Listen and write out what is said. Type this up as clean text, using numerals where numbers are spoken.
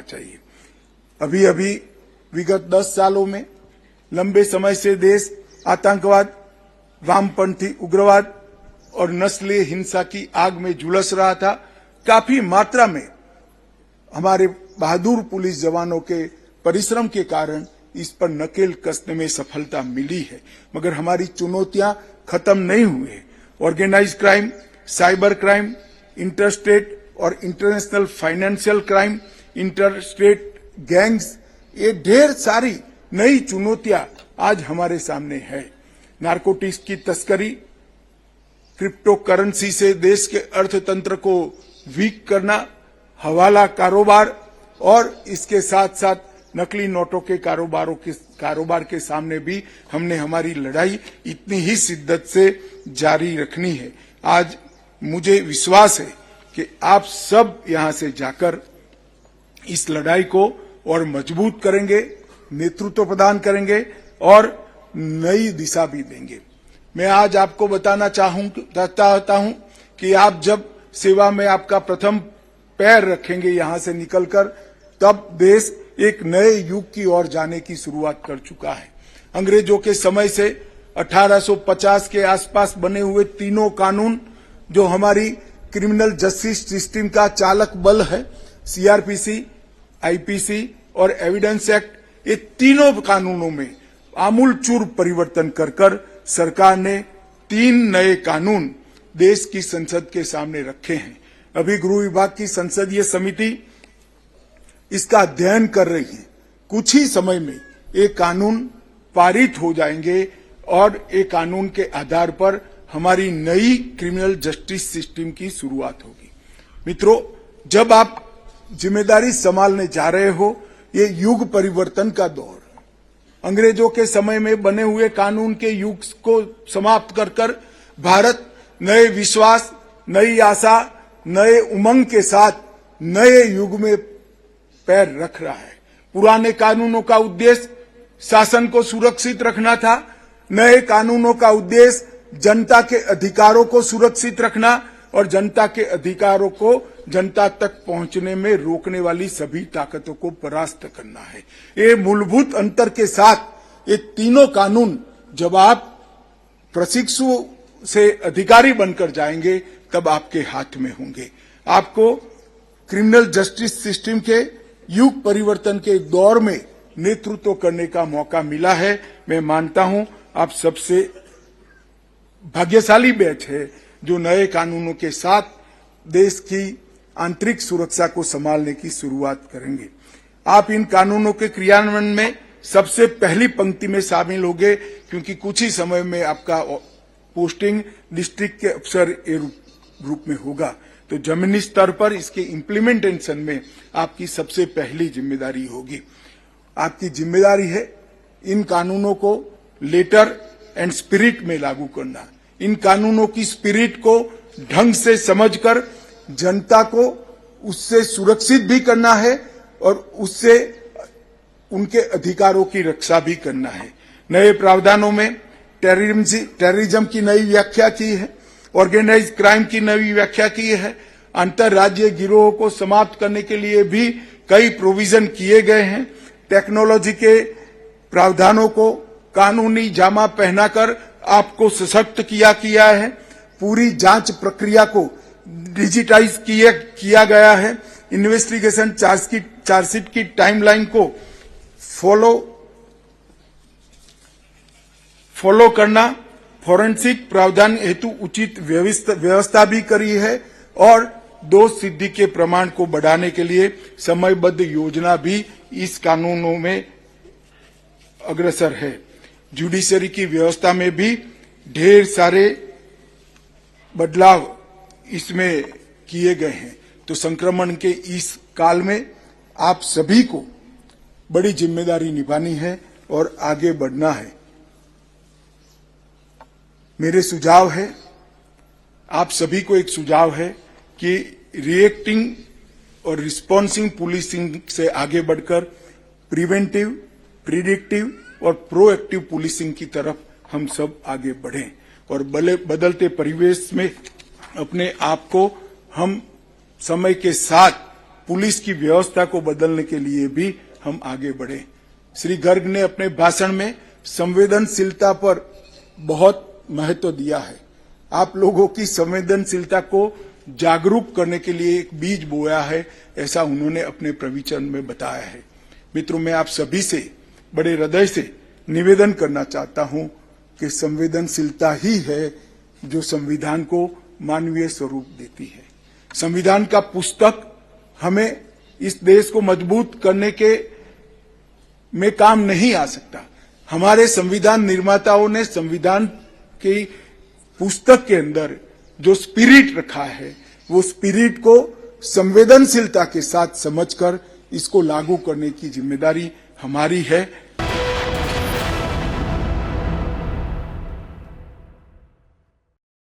चाहिए। अभी अभी विगत 10 सालों में लंबे समय से देश आतंकवाद, वामपंथी उग्रवाद और नस्लीय हिंसा की आग में झुलस रहा था। काफी मात्रा में हमारे बहादुर पुलिस जवानों के परिश्रम के कारण इस पर नकेल कसने में सफलता मिली है, मगर हमारी चुनौतियां खत्म नहीं हुई है। Organised crime, cyber crime, interstate और international financial crime, interstate gangs, ये ढेर सारी नई चुनौतियां आज हमारे सामने है। नारकोटिक्स की तस्करी, क्रिप्टो करेंसी से देश के अर्थतंत्र को वीक करना, हवाला कारोबार और इसके साथ साथ नकली नोटों के कारोबार के सामने भी हमने हमारी लड़ाई इतनी ही शिद्दत से जारी रखनी है। आज मुझे विश्वास है कि आप सब यहां से जाकर इस लड़ाई को और मजबूत करेंगे, नेतृत्व प्रदान करेंगे और नई दिशा भी देंगे। मैं आज आपको बताना चाहता हूं कि आप जब सेवा में आपका प्रथम पैर रखेंगे यहां से निकलकर, तब देश एक नए युग की ओर जाने की शुरुआत कर चुका है। अंग्रेजों के समय से 1850 के आसपास बने हुए तीनों कानून जो हमारी क्रिमिनल जस्टिस सिस्टम का चालक बल है, सीआरपीसी, आईपीसी और एविडेंस एक्ट, ये तीनों कानूनों में आमूलचूर परिवर्तन कर सरकार ने 3 नए कानून देश की संसद के सामने रखे हैं। अभी गृह विभाग की संसदीय समिति इसका अध्ययन कर रही है। कुछ ही समय में ये कानून पारित हो जाएंगे और ये कानून के आधार पर हमारी नई क्रिमिनल जस्टिस सिस्टम की शुरुआत होगी। मित्रों, जब आप जिम्मेदारी संभालने जा रहे हो, ये युग परिवर्तन का दौर, अंग्रेजों के समय में बने हुए कानून के युग को समाप्त कर भारत नए विश्वास, नई आशा, नए उमंग के साथ नए युग में पैर रख रहा है। पुराने कानूनों का उद्देश्य शासन को सुरक्षित रखना था, नए कानूनों का उद्देश्य जनता के अधिकारों को सुरक्षित रखना और जनता के अधिकारों को जनता तक पहुंचने में रोकने वाली सभी ताकतों को परास्त करना है। ये मूलभूत अंतर के साथ ये तीनों कानून जब आप प्रशिक्षु से अधिकारी बनकर जाएंगे तब आपके हाथ में होंगे। आपको क्रिमिनल जस्टिस सिस्टम के युग परिवर्तन के दौर में नेतृत्व करने का मौका मिला है। मैं मानता हूं आप सबसे भाग्यशाली बैच है जो नए कानूनों के साथ देश की आंतरिक सुरक्षा को संभालने की शुरुआत करेंगे। आप इन कानूनों के क्रियान्वयन में सबसे पहली पंक्ति में शामिल होंगे, क्योंकि कुछ ही समय में आपका पोस्टिंग डिस्ट्रिक्ट के अफसर के रूप में होगा। तो जमीनी स्तर पर इसके इम्प्लीमेंटेशन में आपकी सबसे पहली जिम्मेदारी होगी। आपकी जिम्मेदारी है इन कानूनों को लेटर एंड स्पिरिट में लागू करना, इन कानूनों की स्पिरिट को ढंग से समझकर जनता को उससे सुरक्षित भी करना है और उससे उनके अधिकारों की रक्षा भी करना है। नए प्रावधानों में टेररिज्म की नई व्याख्या की है, ऑर्गेनाइज्ड क्राइम की नई व्याख्या की है, अंतर्राज्यीय गिरोह को समाप्त करने के लिए भी कई प्रोविजन किए गए हैं। टेक्नोलॉजी के प्रावधानों को कानूनी जामा पहनाकर आपको सशक्त किया है। पूरी जांच प्रक्रिया को डिजिटाइज किया गया है। इन्वेस्टिगेशन चार्जशीट की टाइमलाइन को फॉलो करना, फॉरेंसिक प्रावधान हेतु उचित व्यवस्था भी करी है और दोष सिद्धि के प्रमाण को बढ़ाने के लिए समयबद्ध योजना भी इस कानूनों में अग्रसर है। जुडिशरी की व्यवस्था में भी ढेर सारे बदलाव इसमें किए गए हैं। तो संक्रमण के इस काल में आप सभी को बड़ी जिम्मेदारी निभानी है और आगे बढ़ना है। मेरे सुझाव है, आप सभी को एक सुझाव है कि रिएक्टिंग और रिस्पॉन्सिंग पुलिसिंग से आगे बढ़कर प्रिवेंटिव, प्रिडिक्टिव और प्रोएक्टिव पुलिसिंग की तरफ हम सब आगे बढ़ें और बदलते परिवेश में अपने आप को हम समय के साथ पुलिस की व्यवस्था को बदलने के लिए भी हम आगे बढ़े। श्री गर्ग ने अपने भाषण में संवेदनशीलता पर बहुत महत्व दिया है। आप लोगों की संवेदनशीलता को जागरूक करने के लिए एक बीज बोया है, ऐसा उन्होंने अपने प्रवचन में बताया है। मित्रों, मैं आप सभी से बड़े हृदय से निवेदन करना चाहता हूं कि संवेदनशीलता ही है जो संविधान को मानवीय स्वरूप देती है। संविधान का पुस्तक हमें इस देश को मजबूत करने के में काम नहीं आ सकता। हमारे संविधान निर्माताओं ने संविधान की पुस्तक के अंदर जो स्पिरिट रखा है, वो स्पिरिट को संवेदनशीलता के साथ समझकर इसको लागू करने की जिम्मेदारी हमारी है।